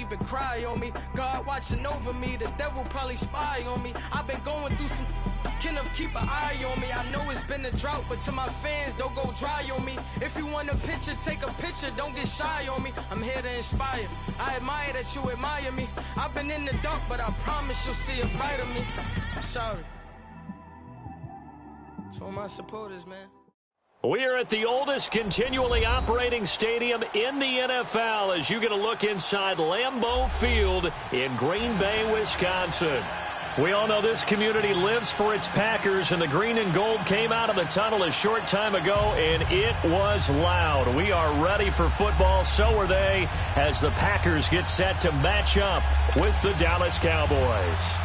even cry on me. God watching over me, the devil probably spy on me. I've been going through some, Kenneth keep an eye on me. I know it's been a drought, but to my fans, don't go dry on me. If you want a picture, take a picture, don't get shy on me. I'm here to inspire, I admire that you admire me. I've been in the dark, but I promise you'll see a bright of me. I'm sorry. To all my supporters, man. We are at the oldest continually operating stadium in the NFL as you get a look inside Lambeau Field in Green Bay, Wisconsin. We all know this community lives for its Packers, and the green and gold came out of the tunnel a short time ago, and it was loud. We are ready for football, so are they, as the Packers get set to match up with the Dallas Cowboys.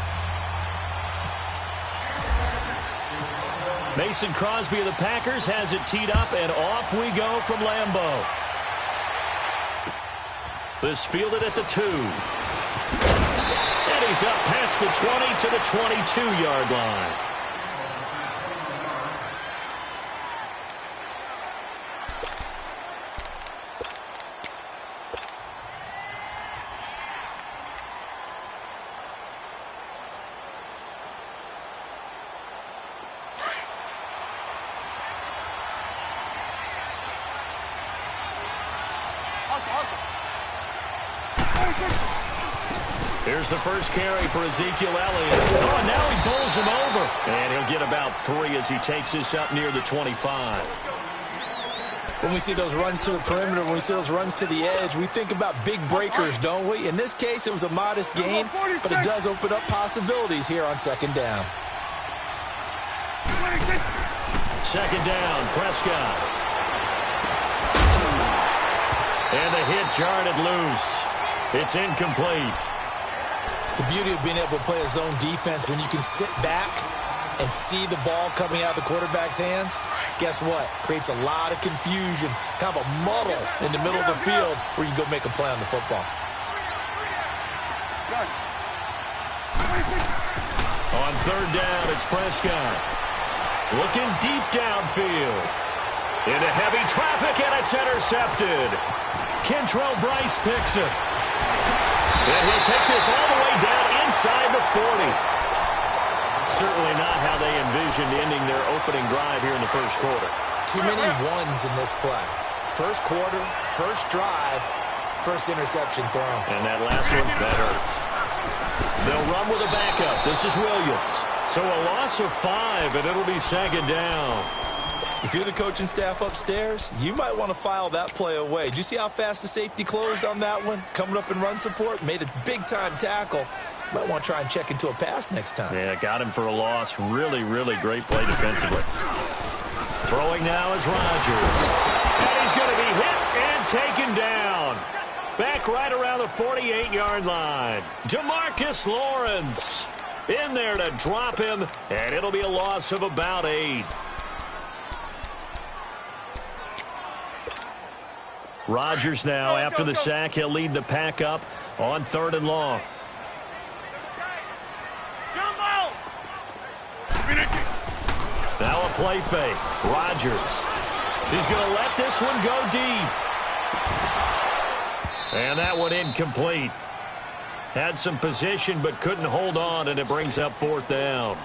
Mason Crosby of the Packers has it teed up, and off we go from Lambeau. This fielded at the 2. And he's up past the 20 to the 22-yard line. Here's the first carry for Ezekiel Elliott. Oh, and now he bowls him over. And he'll get about 3 as he takes this up near the 25. When we see those runs to the perimeter, when we see those runs to the edge, we think about big breakers, don't we? In this case, it was a modest gain, but it does open up possibilities here on second down. Second down, Prescott. And the hit jarred it loose. It's incomplete. The beauty of being able to play a zone defense when you can sit back and see the ball coming out of the quarterback's hands, guess what? Creates a lot of confusion, kind of a muddle in the middle of the field where you go make a play on the football. On third down, it's Prescott. Looking deep downfield. Into heavy traffic, and it's intercepted. Kentrell Bryce picks it. And he'll take this all the way down inside the 40. Certainly not how they envisioned ending their opening drive here in the first quarter. Too many ones in this play. First quarter, first drive, first interception thrown. And that last one, that hurts. They'll run with a backup. This is Williams. So a loss of 5, and it'll be second down. If you're the coaching staff upstairs, you might want to file that play away. Did you see how fast the safety closed on that one? Coming up in run support, made a big-time tackle. Might want to try and check into a pass next time. Yeah, got him for a loss. Really, really great play defensively. Throwing now is Rodgers. And he's going to be hit and taken down. Back right around the 48-yard line. DeMarcus Lawrence in there to drop him, and it'll be a loss of about 8. Rodgers now, after the sack, he'll lead the pack up on 3rd and long. Now a play fake. Rodgers. He's going to let this one go deep. And that one incomplete. Had some position but couldn't hold on, and it brings up 4th down.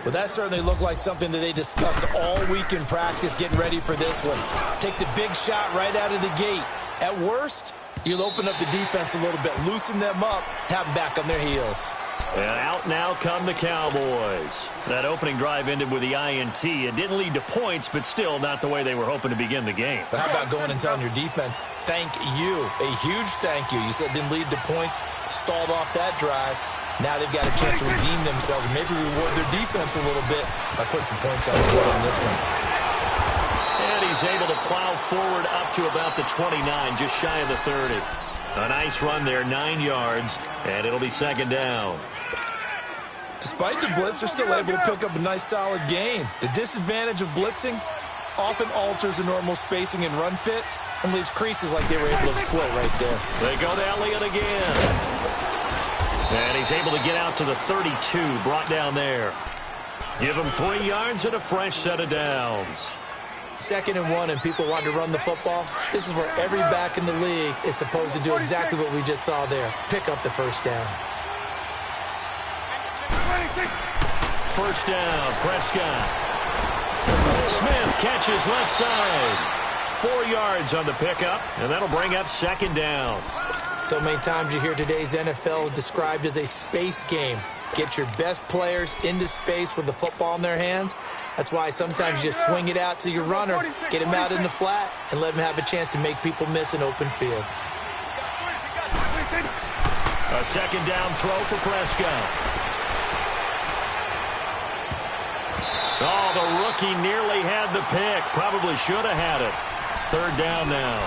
Well, that certainly looked like something that they discussed all week in practice getting ready for this one. Take the big shot right out of the gate. At worst, you'll open up the defense a little bit, loosen them up, have them back on their heels. And out now come the Cowboys. That opening drive ended with the INT. It didn't lead to points, but still not the way they were hoping to begin the game. But how about going and telling your defense, thank you, a huge thank you. You said it didn't lead to points, stalled off that drive. Now they've got a chance to redeem themselves and maybe reward their defense a little bit by putting some points on the board on this one. And he's able to plow forward up to about the 29, just shy of the 30. A nice run there, 9 yards, and it'll be second down. Despite the blitz, they're still able to pick up a nice solid gain. The disadvantage of blitzing often alters the normal spacing and run fits and leaves creases like they were able to exploit right there. They go to Elliott again. And he's able to get out to the 32, brought down there. Give him 3 yards and a fresh set of downs. 2nd and 1 and people want to run the football, this is where every back in the league is supposed to do exactly what we just saw there. Pick up the first down. First down, Prescott. Smith catches left side. 4 yards on the pickup, and that'll bring up 2nd down. So many times you hear today's NFL described as a space game. Get your best players into space with the football in their hands. That's why sometimes you just swing it out to your runner, get him out in the flat, and let him have a chance to make people miss an open field. A 2nd down throw for Prescott. Oh, the rookie nearly had the pick. Probably should have had it. 3rd down now.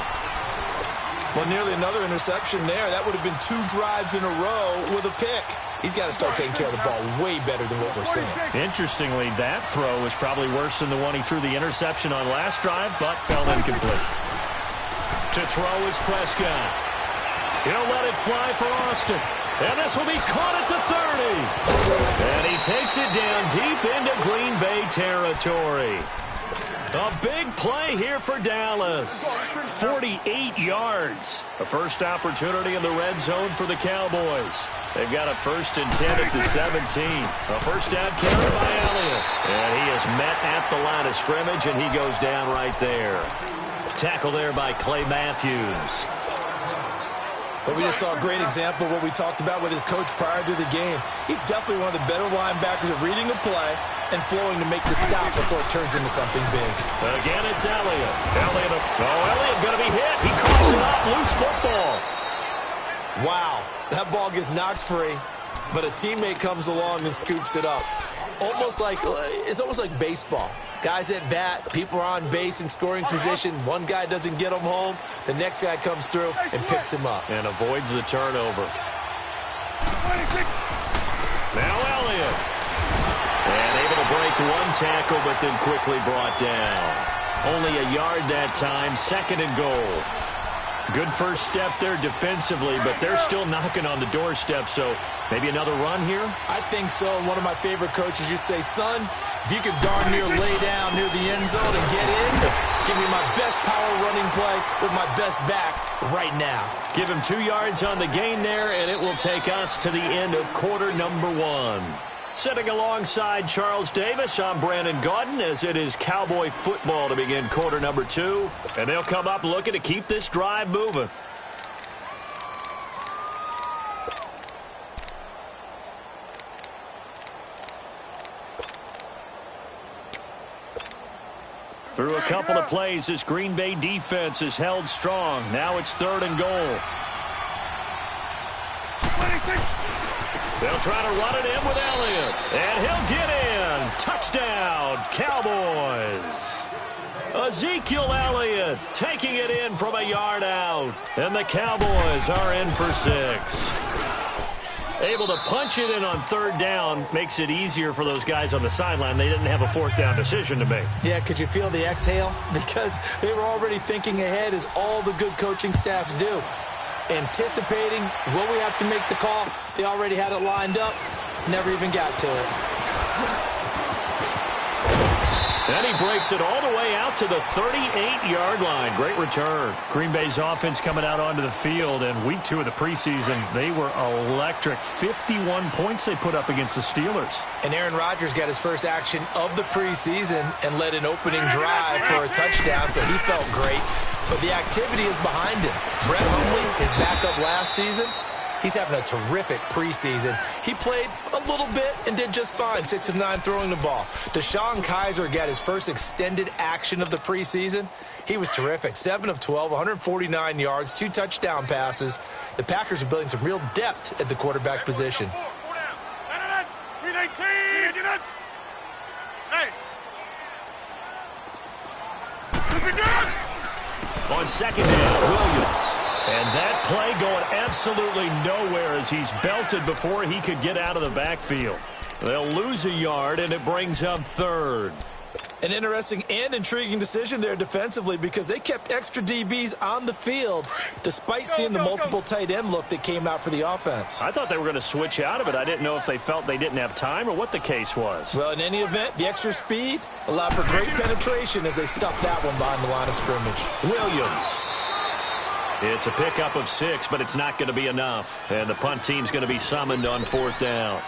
Well, nearly another interception there. That would have been 2 drives in a row with a pick. He's got to start taking care of the ball way better than what we're seeing. Interestingly, that throw was probably worse than the one he threw the interception on last drive, but fell incomplete. To throw is Prescott. He'll let it fly for Austin. And this will be caught at the 30. And he takes it down deep into Green Bay territory. A big play here for Dallas. 48 yards. A first opportunity in the red zone for the Cowboys. They've got a 1st and 10 at the 17. A first down carry by Elliott. And he is met at the line of scrimmage, and he goes down right there. Tackle there by Clay Matthews. But we just saw a great example of what we talked about with his coach prior to the game. He's definitely one of the better linebackers at reading the play and flowing to make the stop before it turns into something big. Again, it's Elliott. Elliott going to be hit. He calls it up. Loose football. Wow. That ball gets knocked free, but a teammate comes along and scoops it up. It's almost like baseball. Guys at bat, people are on base in scoring position. One guy doesn't get him home. The next guy comes through and picks him up. And avoids the turnover. Now Elliott. And able to break 1 tackle, but then quickly brought down. Only a yard that time, 2nd and goal. Good first step there defensively, but they're still knocking on the doorstep, so maybe another run here? I think so. And one of my favorite coaches used to say, son, if you can darn near lay down near the end zone and get in, give me my best power running play with my best back right now. Give him 2 yards on the gain there, and it will take us to the end of quarter number 1. Sitting alongside Charles Davis, I'm Brandon Gaudin, as it is Cowboy football to begin quarter number 2. And they'll come up looking to keep this drive moving. Through a couple of plays, this Green Bay defense is held strong. Now it's 3rd and goal. They'll try to run it in with Elliott. And he'll get in. Touchdown, Cowboys. Ezekiel Elliott taking it in from a yard out. And the Cowboys are in for 6. Able to punch it in on 3rd down makes it easier for those guys on the sideline. They didn't have a 4th down decision to make. Yeah, could you feel the exhale? Because they were already thinking ahead, as all the good coaching staffs do. Anticipating, will we have to make the call? They already had it lined up. Never even got to it. And he breaks it all the way out to the 38-yard line. Great return. Green Bay's offense coming out onto the field, and week 2 of the preseason, they were electric. 51 points they put up against the Steelers. And Aaron Rodgers got his first action of the preseason and led an opening drive for a touchdown, so he felt great. But the activity is behind him. Brett Hundley, his backup last season, he's having a terrific preseason. He played a little bit and did just fine, 6 of 9 throwing the ball. Deshaun Kaiser got his first extended action of the preseason. He was terrific, 7 of 12, 149 yards, 2 touchdown passes. The Packers are building some real depth at the quarterback position. On 2nd down, Williams. And that play going absolutely nowhere as he's belted before he could get out of the backfield. They'll lose a yard, and it brings up 3rd. An interesting and intriguing decision there defensively because they kept extra DBs on the field despite seeing the multiple tight end look that came out for the offense. I thought they were going to switch out of it. I didn't know if they felt they didn't have time or what the case was. Well, in any event, the extra speed allowed for great penetration as they stuffed that one behind the line of scrimmage. Williams. It's a pickup of 6, but it's not going to be enough. And the punt team's going to be summoned on 4th down.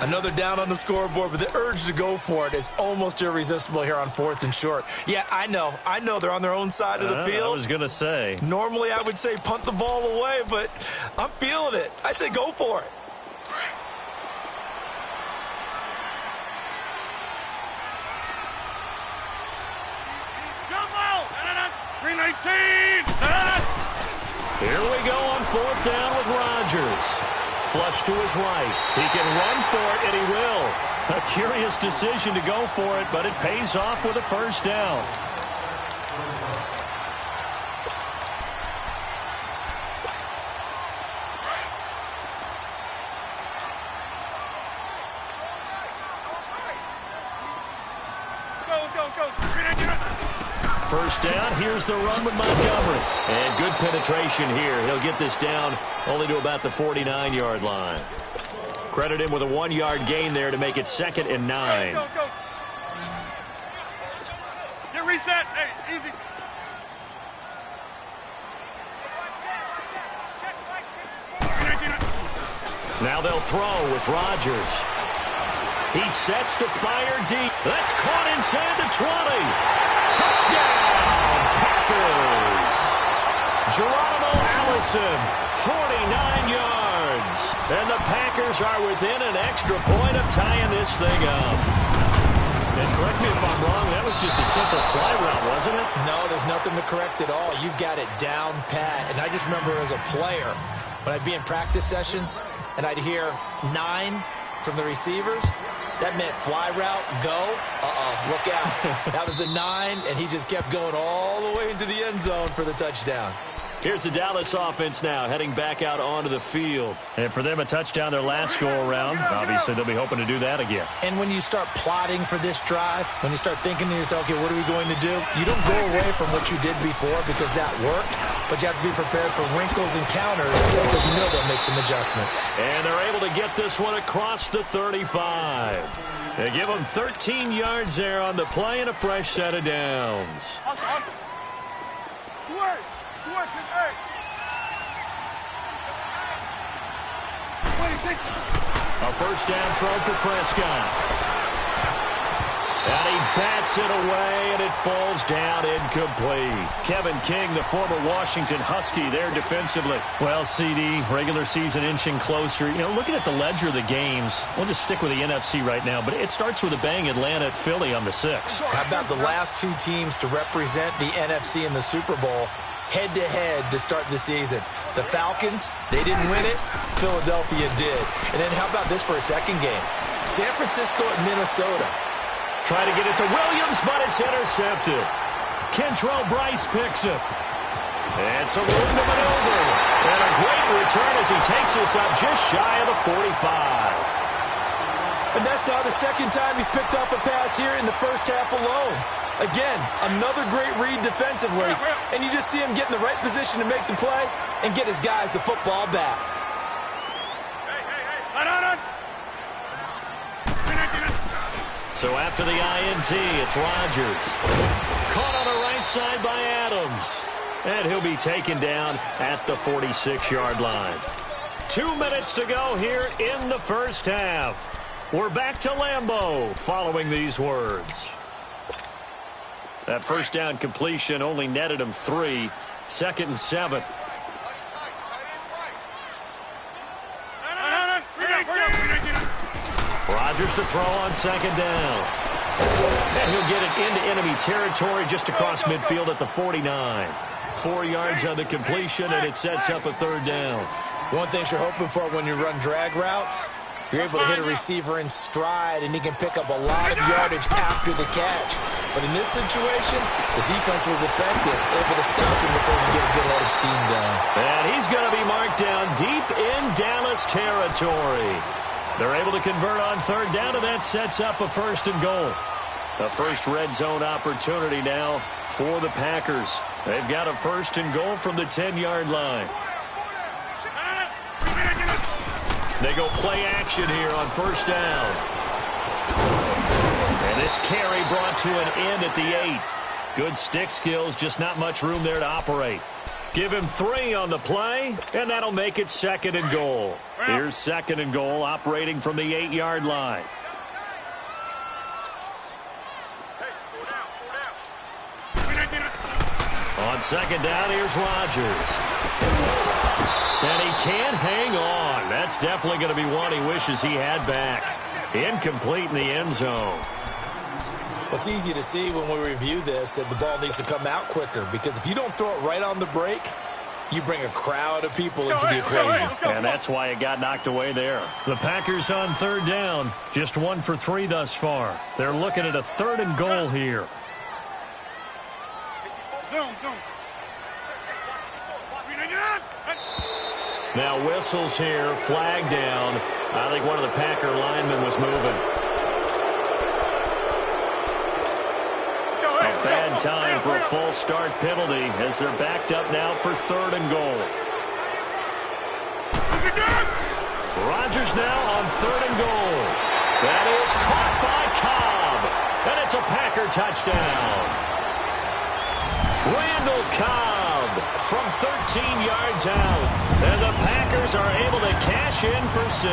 Another down on the scoreboard, but the urge to go for it is almost irresistible here on 4th and short. Yeah, I know they're on their own side of the field. I was going to say. Normally, I would say punt the ball away, but I'm feeling it. I say go for it. Jump out! 319! Here we go on 4th down with Rodgers. Flush to his right. He can run for it, and he will. A curious decision to go for it, but it pays off with a 1st down. First down, here's the run with Montgomery. And good penetration here. He'll get this down only to about the 49-yard line. Credit him with a 1-yard gain there to make it 2nd and 9. Go. Get reset. Hey, easy. Now they'll throw with Rodgers. He sets to fire deep. That's caught inside the 20. Touchdown, Packers. Geronimo Allison, 49 yards. And the Packers are within an extra point of tying this thing up. And correct me if I'm wrong, that was just a simple fly route, wasn't it? No, there's nothing to correct at all. You've got it down pat. And I just remember as a player, when I'd be in practice sessions, and I'd hear 9 from the receivers, that meant fly route, go, look out. That was the 9, and he just kept going all the way into the end zone for the touchdown. Here's the Dallas offense now, heading back out onto the field. And for them, a touchdown their last go-around. Obviously, they'll be hoping to do that again. And when you start plotting for this drive, when you start thinking to yourself, okay, what are we going to do? You don't go away from what you did before because that worked, but you have to be prepared for wrinkles and counters because you know they'll make some adjustments. And they're able to get this one across the 35. They give them 13 yards there on the play and a fresh set of downs. Awesome. Swerve to earth. A first down throw for Prescott. And he bats it away, and it falls down incomplete. Kevin King, the former Washington Husky, there defensively. Well, CD, regular season inching closer. You know, looking at the ledger of the games, we'll just stick with the NFC right now, but it starts with a bang. Atlanta at Philly on the 6th. How about the last 2 teams to represent the NFC in the Super Bowl head-to-head to start the season? The Falcons, they didn't win it. Philadelphia did. And then how about this for a second game? San Francisco at Minnesota. Try to get it to Williams, but it's intercepted. Kentrell Bryce picks it. And some room to maneuver. And a great return as he takes us up just shy of the 45. And that's now the second time he's picked off a pass here in the first half alone. Again, another great read defensively. And you just see him get in the right position to make the play and get his guys the football back. So after the INT, it's Rodgers. Caught on the right side by Adams. And he'll be taken down at the 46-yard line. 2 minutes to go here in the first half. We're back to Lambeau following these words. That first down completion only netted him 3. 2nd and 7. Rodgers to throw on 2nd down. And he'll get it into enemy territory just across midfield at the 49. 4 yards on the completion, and it sets up a 3rd down. One thing you're hoping for when you run drag routes, you're able to hit a receiver in stride, and he can pick up a lot of yardage after the catch. But in this situation, the defense was effective, able to stop him before he get a good head of steam going. And he's going to be marked down deep in Dallas territory. They're able to convert on 3rd down, and that sets up a 1st and goal. A first red zone opportunity now for the Packers. They've got a 1st and goal from the 10-yard line. They go play action here on 1st down. And this carry brought to an end at the 8. Good stick skills, just not much room there to operate. Give him 3 on the play, and that'll make it 2nd and goal. Here's 2nd and goal, operating from the 8-yard line. On 2nd down, here's Rodgers. And he can't hang on. That's definitely going to be one he wishes he had back. Incomplete in the end zone. Well, it's easy to see when we review this that the ball needs to come out quicker, because if you don't throw it right on the break, you bring a crowd of people into the equation. And that's why it got knocked away there. The Packers on 3rd down, just 1 for 3 thus far. They're looking at a 3rd and goal here. Now whistles here, flag down. I think one of the Packer linemen was moving. A bad time for a false start penalty as they're backed up now for 3rd and goal. Rodgers now on 3rd and goal. That is caught by Cobb. And it's a Packer touchdown. Randall Cobb from 13 yards out. And the Packers are able to cash in for 6.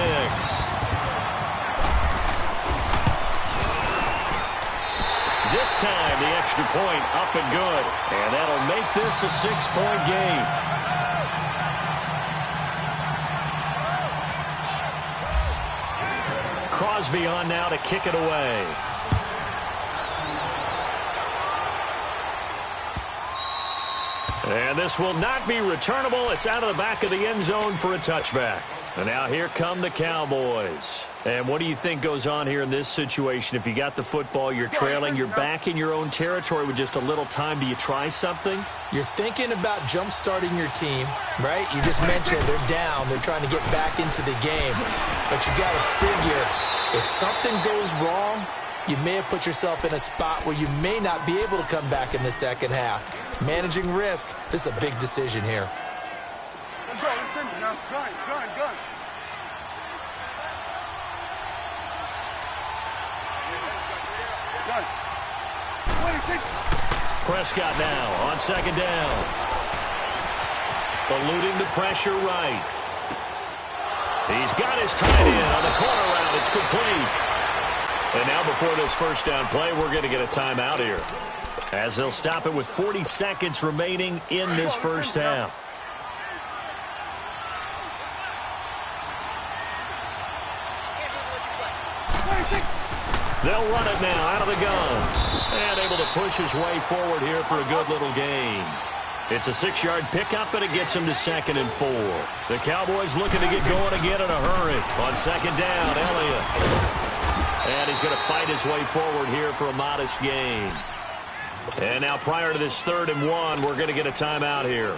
This time, the extra point up and good. And that'll make this a 6-point game. Crosby on now to kick it away. And this will not be returnable. It's out of the back of the end zone for a touchback. And now here come the Cowboys. And what do you think goes on here in this situation? If you got the football, you're trailing, you're back in your own territory with just a little time. Do you try something? You're thinking about jump-starting your team, right? You just mentioned they're down. They're trying to get back into the game. But you got to figure, if something goes wrong, you may have put yourself in a spot where you may not be able to come back in the second half. Managing risk, this is a big decision here. Let's go. Now, gun. Prescott now on 2nd down. Eluding the pressure right. He's got his tight end on the corner route. It's complete. And now before this 1st down play, we're going to get a timeout here, as they'll stop it with 40 seconds remaining in this 1st half. They'll run it now out of the gun. And able to push his way forward here for a good little gain. It's a 6-yard pickup, and it gets him to 2nd and 4. The Cowboys looking to get going again in a hurry. On 2nd down, Elliott. And he's going to fight his way forward here for a modest gain. And now prior to this 3rd and 1, we're going to get a timeout here,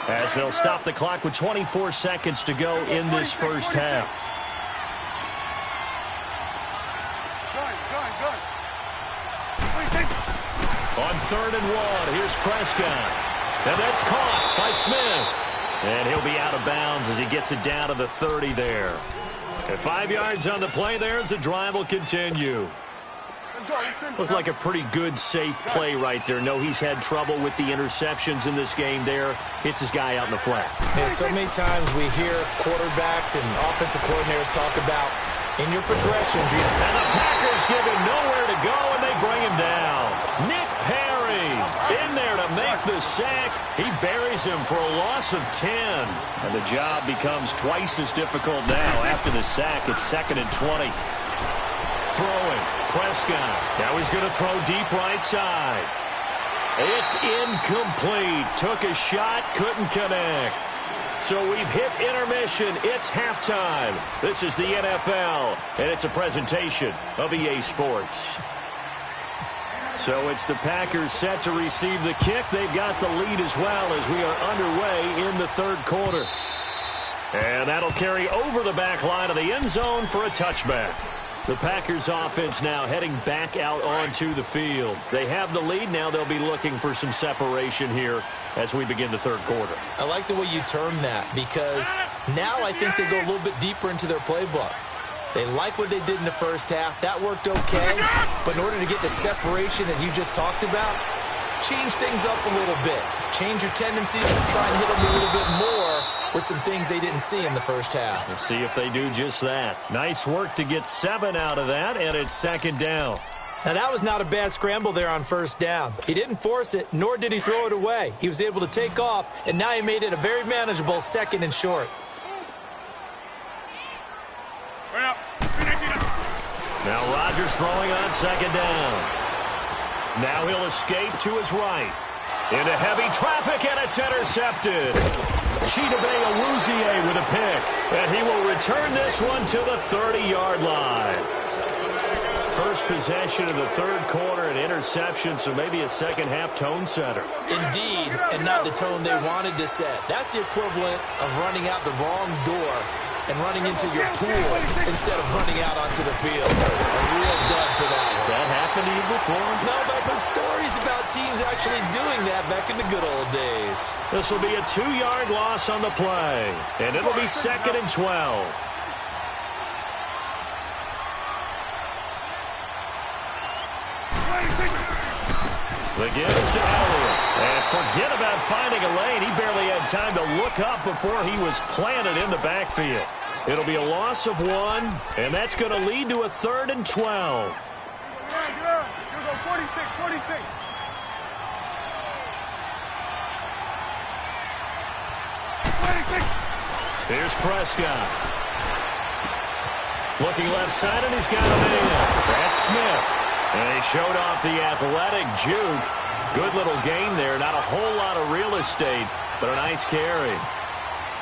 as they'll stop the clock with 24 seconds to go in this 1st half. On 3rd and 1, here's Prescott. And that's caught by Smith. And he'll be out of bounds as he gets it down to the 30 there. And 5 yards on the play there as the drive will continue. Looked like a pretty good, safe play right there. No, he's had trouble with the interceptions in this game there. Hits his guy out in the flat. Yeah, so many times we hear quarterbacks and offensive coordinators talk about in your progressions. And the Packers give him nowhere to go, and they bring him down. Nick Perry in there to make the sack. He buries him for a loss of 10. And the job becomes twice as difficult now. After the sack, it's 2nd and 20. Throwing, Prescott. Now he's going to throw deep right side. It's incomplete. Took a shot, couldn't connect. So we've hit intermission. It's halftime. This is the NFL, and it's a presentation of EA Sports. So it's the Packers set to receive the kick. They've got the lead as well as we are underway in the 3rd quarter. And that'll carry over the back line of the end zone for a touchback. The Packers offense now heading back out onto the field. They have the lead. Now they'll be looking for some separation here as we begin the third quarter. I like the way you term that, because now I think they go a little bit deeper into their playbook. They like what they did in the first half. That worked okay. But in order to get the separation that you just talked about, change things up a little bit. Change your tendencies and try and hit them a little bit more with some things they didn't see in the first half. We'll see if they do just that. Nice work to get 7 out of that, and it's second down. Now, that was not a bad scramble there on first down. He didn't force it, nor did he throw it away. He was able to take off, and now he made it a very manageable 2nd and short. Now Rodgers throwing on second down. Now he'll escape to his right. Into heavy traffic, and it's intercepted. TX-louisianapie with a pick, and he will return this one to the 30-yard line. First possession of the third quarter, an interception, so maybe a second-half tone setter. Indeed, and not the tone they wanted to set. That's the equivalent of running out the wrong door and running into your pool instead of running out onto the field. A real dud for that one. Has that happened to you before? No, but I've heard stories about teams actually doing that back in the good old days. This will be a 2-yard loss on the play, and it'll be 2nd and 12. The give is to Elliott. And forget about finding a lane. He barely had time to look up before he was planted in the backfield. It'll be a loss of 1, and that's going to lead to a 3rd and 12. Here's Prescott. Looking left side, and he's got a man. That's Smith. And he showed off the athletic juke. Good little gain there. Not a whole lot of real estate, but a nice carry.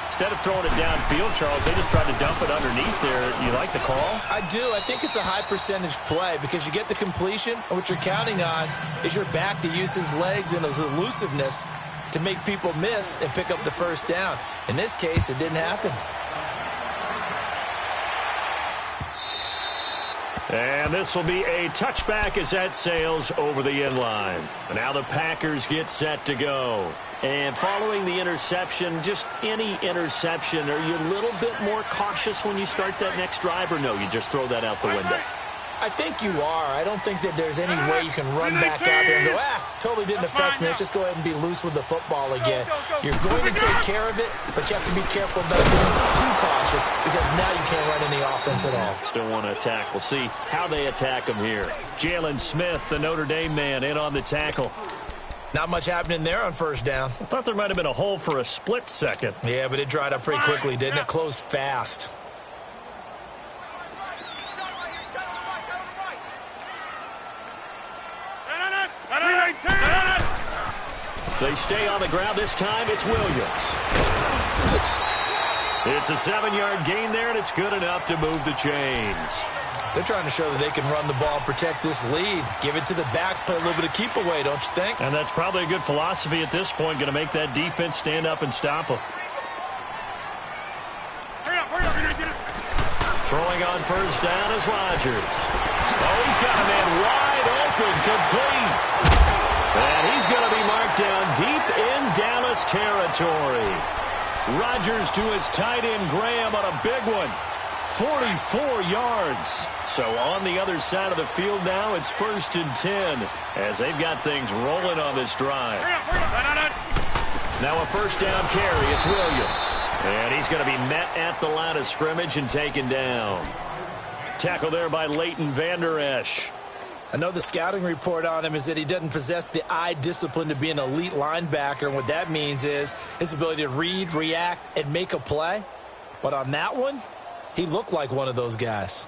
Instead of throwing it downfield, Charles, they just tried to dump it underneath there. You like the call? I do. I think it's a high-percentage play because you get the completion, and what you're counting on is your back to use his legs and his elusiveness to make people miss and pick up the first down. In this case, it didn't happen. And this will be a touchback as that sails over the end line. And now the Packers get set to go. And following the interception, just any interception, are you a little bit more cautious when you start that next drive, or no, you just throw that out the window? I think you are. I don't think that there's any way you can run back out there and go, totally didn't affect me. Let's just go ahead and be loose with the football again. You're going to take care of it, but you have to be careful about being too cautious because now you can't run any offense at all. Still want to attack. We'll see how they attack him here. Jalen Smith, the Notre Dame man, in on the tackle. Not much happening there on first down. I thought there might have been a hole for a split second. Yeah, but it dried up pretty quickly, didn't it? Closed fast. They stay on the ground. This time it's Williams. It's a 7-yard gain there, and it's good enough to move the chains. They're trying to show that they can run the ball and protect this lead. Give it to the backs, play a little bit of keep away, don't you think? And that's probably a good philosophy at this point, going to make that defense stand up and stop them. Throwing on first down is Rodgers. Oh, he's got a man wide open, complete. And he's going to be marked down deep in Dallas territory. Rodgers to his tight end Graham on a big one. 44 yards. So on the other side of the field now, it's 1st and 10 as they've got things rolling on this drive. Now a first down carry. It's Williams. And he's going to be met at the line of scrimmage and taken down. Tackle there by Leighton Vander Esch. I know the scouting report on him is that he doesn't possess the eye discipline to be an elite linebacker, and what that means is his ability to read, react, and make a play. But on that one, he looked like one of those guys.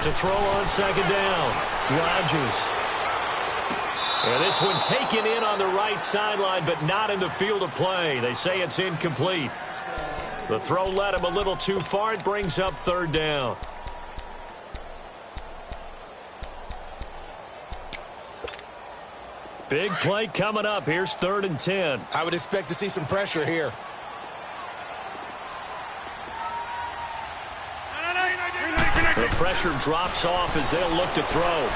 To throw on second down, Rodgers. And this one taken in on the right sideline, but not in the field of play. They say it's incomplete. The throw led him a little too far. It brings up 3rd down. Big play coming up. Here's 3rd and 10. I would expect to see some pressure here. The pressure drops off as they'll look to throw.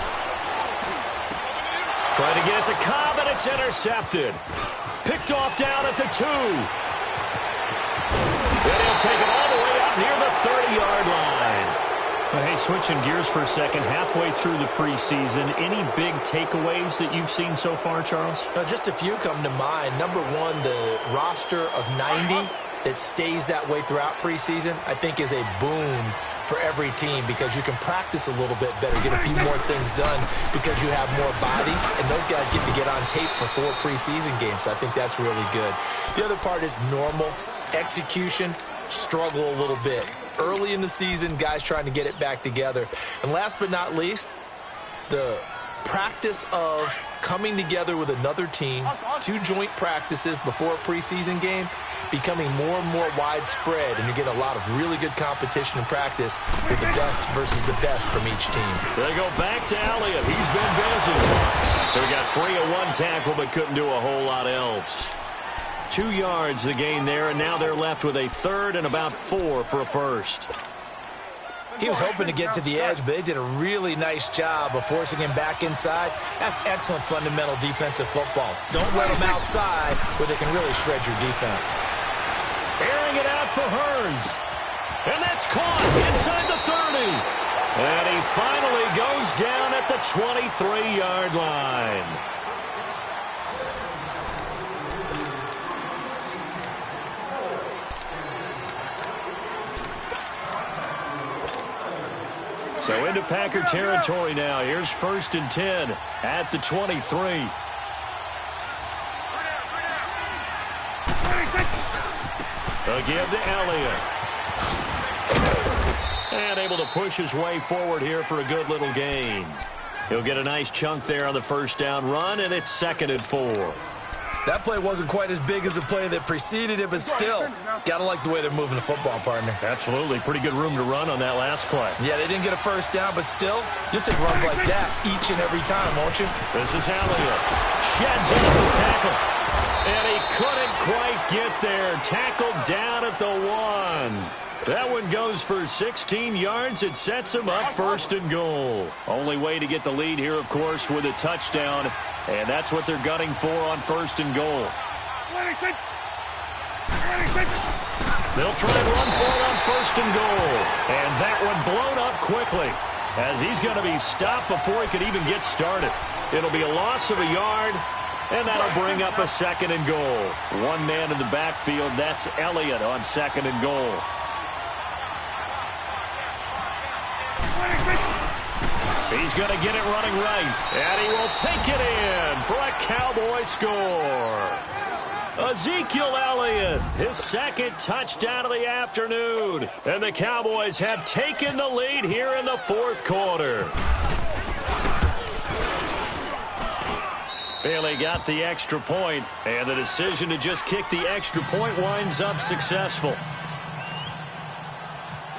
Trying to get it to Cobb, and it's intercepted. Picked off down at the 2. Then he'll take it all the way up near the 30-yard line. Well, hey, switching gears for a second, halfway through the preseason, any big takeaways that you've seen so far, Charles? Just a few come to mind. Number one, the roster of 90 that stays that way throughout preseason, I think is a boon for every team because you can practice a little bit better, get a few more things done because you have more bodies, and those guys get to get on tape for 4 preseason games. So I think that's really good. The other part is normal execution, struggle a little bit. Early in the season, guys trying to get it back together. And last but not least, the practice of coming together with another team, 2 joint practices before a preseason game, becoming more and more widespread, and you get a lot of really good competition and practice with the best versus the best from each team. They go back to Elliott. He's been busy. So he got free of 1 tackle but couldn't do a whole lot else. 2 yards the gain there, and now they're left with a 3rd and about 4 for a first. He was hoping to get to the edge, but they did a really nice job of forcing him back inside. That's excellent fundamental defensive football. Don't let them outside where they can really shred your defense. Airing it out for Hearns. And that's caught inside the 30. And he finally goes down at the 23-yard line. So into Packer territory now. Here's 1st and 10 at the 23. Again to Elliott. And able to push his way forward here for a good little gain. He'll get a nice chunk there on the 1st down run, and it's 2nd and 4. That play wasn't quite as big as the play that preceded it, but still, got to like the way they're moving the football, partner. Absolutely. Pretty good room to run on that last play. Yeah, they didn't get a 1st down, but still, you'll take runs like that each and every time, won't you? This is Elliott. Sheds off the tackle. And he couldn't quite get there. Tackled down at the 1. That one goes for 16 yards. It sets him up 1st and goal. Only way to get the lead here, of course, with a touchdown. And that's what they're gunning for on 1st and goal. They'll try and run for it on 1st and goal. And that one blown up quickly as he's going to be stopped before he could even get started. It'll be a loss of a yard, and that'll bring up a 2nd and goal. 1 man in the backfield. That's Elliott on 2nd and goal. He's going to get it running right, and he will take it in for a Cowboy score. Ezekiel Elliott, his 2nd touchdown of the afternoon, and the Cowboys have taken the lead here in the 4th quarter. Bailey got the extra point, and the decision to just kick the extra point winds up successful.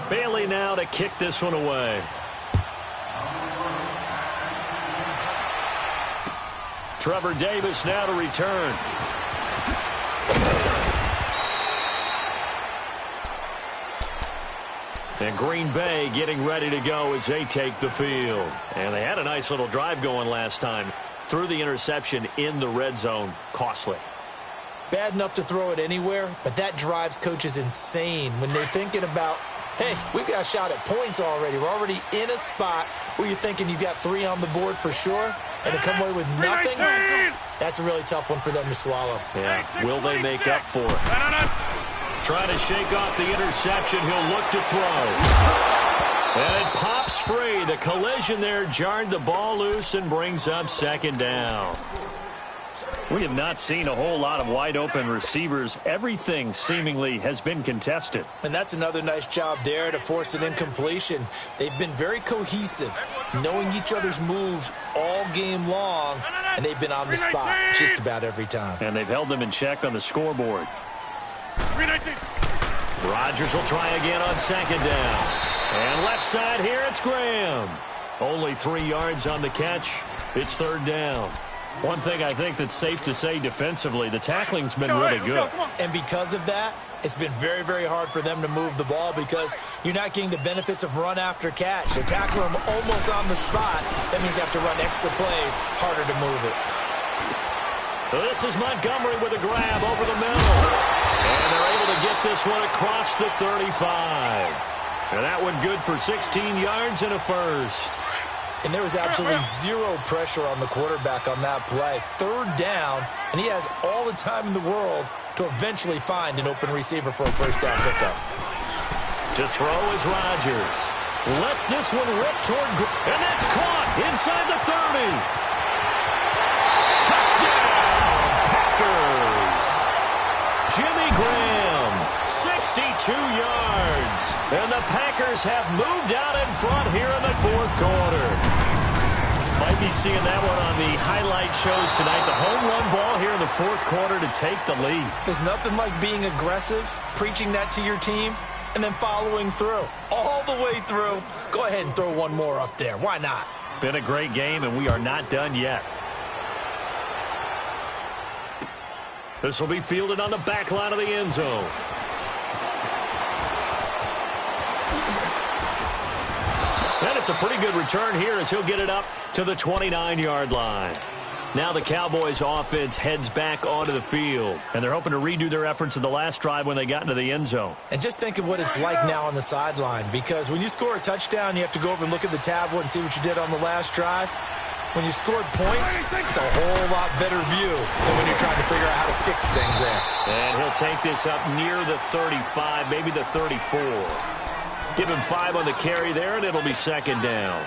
Bailey now to kick this one away. Trevor Davis now to return. And Green Bay getting ready to go as they take the field. And they had a nice little drive going last time. Threw the interception in the red zone. Costly. Bad enough to throw it anywhere, but that drives coaches insane when they're thinking about, hey, we've got a shot at points already. We're already in a spot where you're thinking you've got 3 on the board for sure, and to come away with nothing, that's a really tough one for them to swallow. Yeah, will they make up for it? Trying to shake off the interception. He'll look to throw. And it pops free. The collision there jarred the ball loose and brings up 2nd down. We have not seen a whole lot of wide-open receivers. Everything seemingly has been contested. And that's another nice job there to force an incompletion. They've been very cohesive, knowing each other's moves all game long, and they've been on the spot just about every time. And they've held them in check on the scoreboard. Rodgers will try again on 2nd down. And left side here, it's Graham. Only 3 yards on the catch. It's 3rd down. One thing I think that's safe to say defensively, the tackling's been really good. And because of that, it's been very, very hard for them to move the ball because you're not getting the benefits of run after catch. They tackle them almost on the spot. That means you have to run extra plays, harder to move it. This is Montgomery with a grab over the middle. And they're able to get this one across the 35. And that one good for 16 yards and a first. And there was absolutely zero pressure on the quarterback on that play. Third down, and he has all the time in the world to eventually find an open receiver for a first down pickup. To throw is Rodgers. Lets this one rip toward, and that's caught inside the 30. Touchdown, Packers. Jimmy Graham, 62 yards. And the Packers have moved out in front here in the fourth quarter. Might be seeing that one on the highlight shows tonight. The home run ball here in the fourth quarter to take the lead. There's nothing like being aggressive, preaching that to your team, and then following through. All the way through. Go ahead and throw one more up there. Why not? Been a great game, and we are not done yet. This will be fielded on the back line of the end zone. And it's a pretty good return here as he'll get it up to the 29-yard line. Now the Cowboys offense heads back onto the field, and they're hoping to redo their efforts in the last drive when they got into the end zone. And just think of what it's like now on the sideline, because when you score a touchdown, you have to go over and look at the tablet and see what you did on the last drive. When you scored points, it's a whole lot better view than when you're trying to figure out how to fix things there. And he'll take this up near the 35, maybe the 34. Give him 5 on the carry there, and it'll be second down.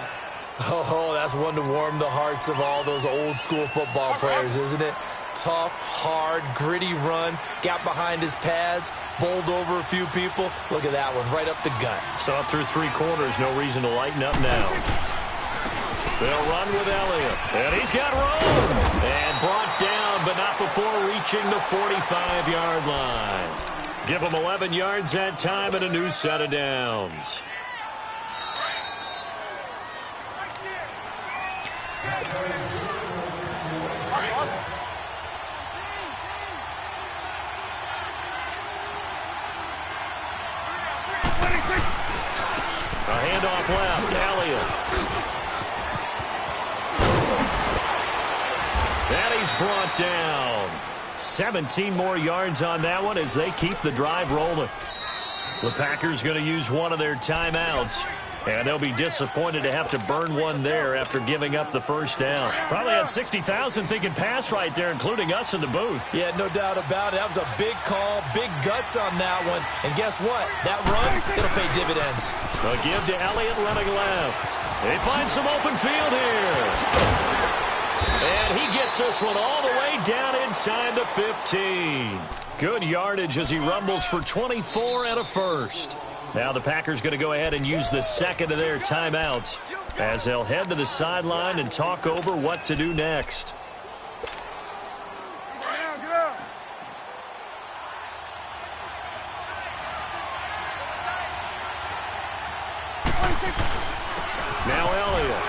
Oh, that's one to warm the hearts of all those old-school football players, isn't it? Tough, hard, gritty run, got behind his pads, bowled over a few people. Look at that one, right up the gut. So up through 3 quarters, no reason to lighten up now. They'll run with Elliott, and he's got room. And brought down, but not before reaching the 45-yard line. Give him 11 yards that time and a new set of downs. A handoff left, Elliott. And he's brought down. 17 more yards on that one as they keep the drive rolling. The Packers going to use one of their timeouts, and they'll be disappointed to have to burn one there after giving up the first down. Probably had 60,000 thinking pass right there, including us in the booth. Yeah, no doubt about it. That was a big call, big guts on that one. And guess what? That run, it'll pay dividends. A give to Elliott running left. They find some open field here. And he gets this one all the way down inside the 15. Good yardage as he rumbles for 24 and a first. Now the Packers going to go ahead and use the second of their timeouts as they'll head to the sideline and talk over what to do next. Now Elliott.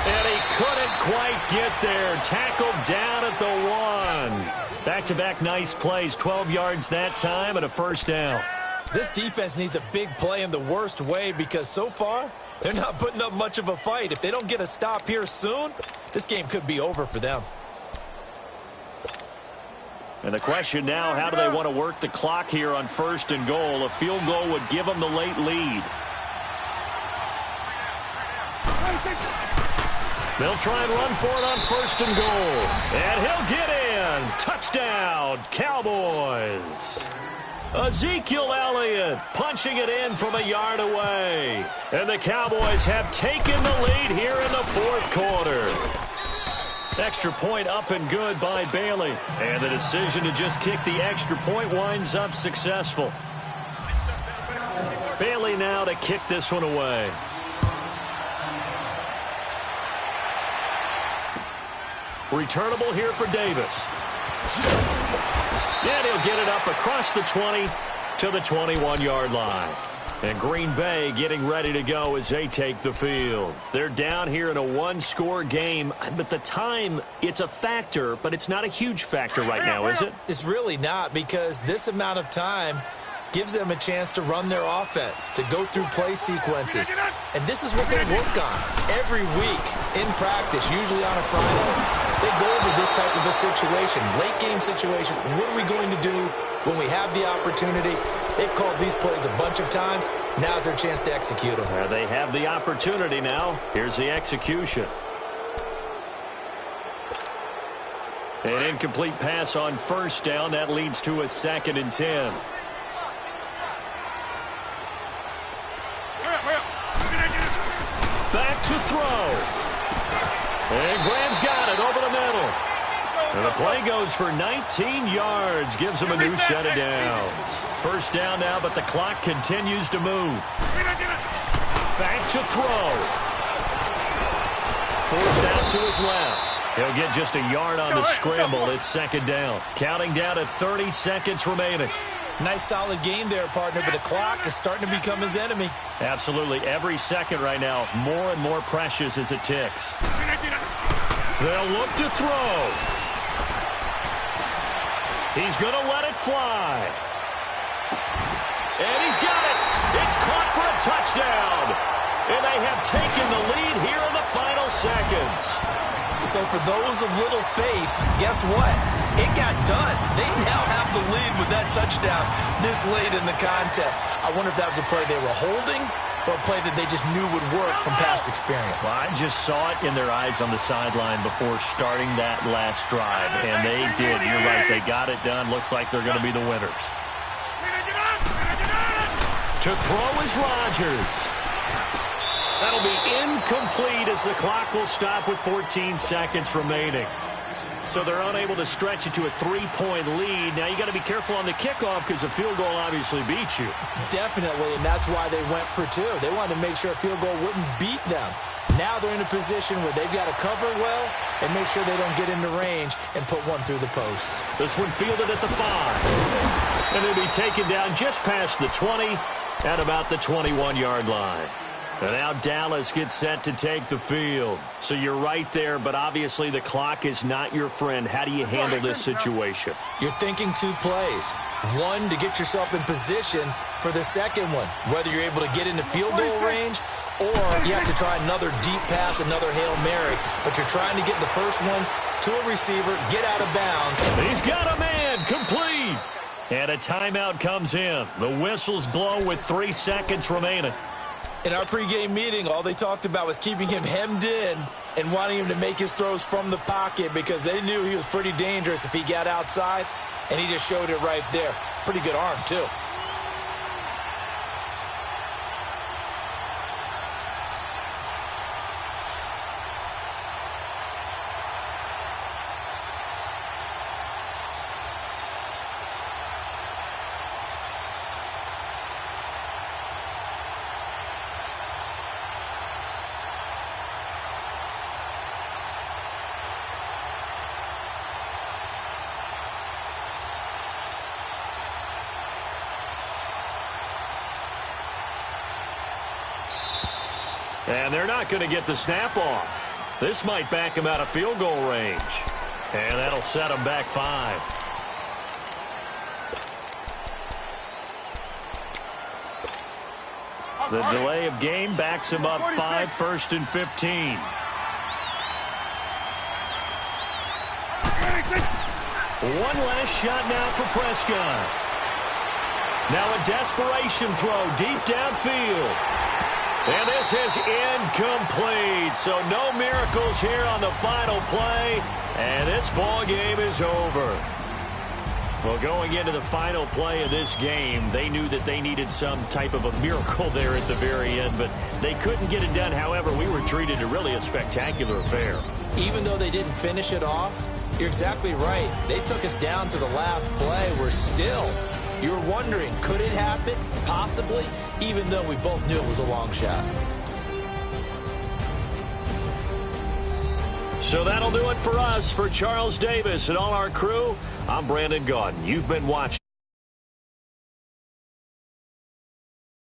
And he couldn't quite get there. Tackled down at the 1. Back-to-back nice plays. 12 yards that time and a first down. This defense needs a big play in the worst way because so far, they're not putting up much of a fight. If they don't get a stop here soon, this game could be over for them. And the question now, how do they want to work the clock here on first and goal? A field goal would give them the late lead. They'll try and run for it on first and goal. And he'll get in. Touchdown, Cowboys. Ezekiel Elliott punching it in from a yard away. And the Cowboys have taken the lead here in the fourth quarter. Extra point up and good by Bailey. And the decision to just kick the extra point winds up successful. Bailey now to kick this one away. Returnable here for Davis. And he'll get it up across the 20 to the 21-yard line. And Green Bay getting ready to go as they take the field. They're down here in a one-score game, but the time, it's a factor, but it's not a huge factor right now, is it? It's really not, because this amount of time gives them a chance to run their offense, to go through play sequences. And this is what they work on every week in practice, usually on a Friday. They go over this type of a situation, late game situation. What are we going to do when we have the opportunity? They've called these plays a bunch of times. Now's their chance to execute them. They have the opportunity now. Here's the execution. An incomplete pass on first down. That leads to a 2nd and 10. Back to throw. And Graham's got it over the middle. And the play goes for 19 yards. Gives him a new set of downs. First down now, but the clock continues to move. Back to throw. Forced out to his left. He'll get just a yard on the scramble. It's 2nd down. Counting down to 30 seconds remaining. Nice solid game there, partner, but the clock is starting to become his enemy. Absolutely. Every second right now, more and more precious as it ticks. They'll look to throw. He's going to let it fly. And he's got it. It's caught for a touchdown. And they have taken the lead here in the final seconds. So for those of little faith, guess what? It got done. They now have the lead with that touchdown this late in the contest. I wonder if that was a play they were holding or a play that they just knew would work from past experience. Well, I just saw it in their eyes on the sideline before starting that last drive, and they did. You're right. They got it done. Looks like they're going to be the winners. To throw is Rodgers. That'll be incomplete as the clock will stop with 14 seconds remaining. So they're unable to stretch it to a 3-point lead. Now you got to be careful on the kickoff because a field goal obviously beats you. Definitely, and that's why they went for 2. They wanted to make sure a field goal wouldn't beat them. Now they're in a position where they've got to cover well and make sure they don't get into range and put one through the posts. This one fielded at the 5. And it'll be taken down just past the 20 at about the 21-yard line. And now Dallas gets set to take the field. So you're right there, but obviously the clock is not your friend. How do you handle this situation? You're thinking 2 plays. One, to get yourself in position for the second one, whether you're able to get into field goal range or you have to try another deep pass, another Hail Mary. But you're trying to get the first one to a receiver, get out of bounds. He's got a man, complete. And a timeout comes in. The whistles blow with 3 seconds remaining. In our pregame meeting, all they talked about was keeping him hemmed in and wanting him to make his throws from the pocket because they knew he was pretty dangerous if he got outside, and he just showed it right there. Pretty good arm, too. And they're not going to get the snap off. This might back him out of field goal range. And that'll set him back 5. The delay of game backs him up 5, 1st and 15. One last shot now for Prescott. Now a desperation throw deep downfield. And this is incomplete. So no miracles here on the final play. And this ball game is over. Well, going into the final play of this game, they knew that they needed some type of a miracle there at the very end, but they couldn't get it done. However, we were treated to really a spectacular affair. Even though they didn't finish it off, you're exactly right. They took us down to the last play. We're still, you were wondering, could it happen? Possibly, even though we both knew it was a long shot. So that'll do it for us. For Charles Davis and all our crew, I'm Brandon Gaudin. You've been watching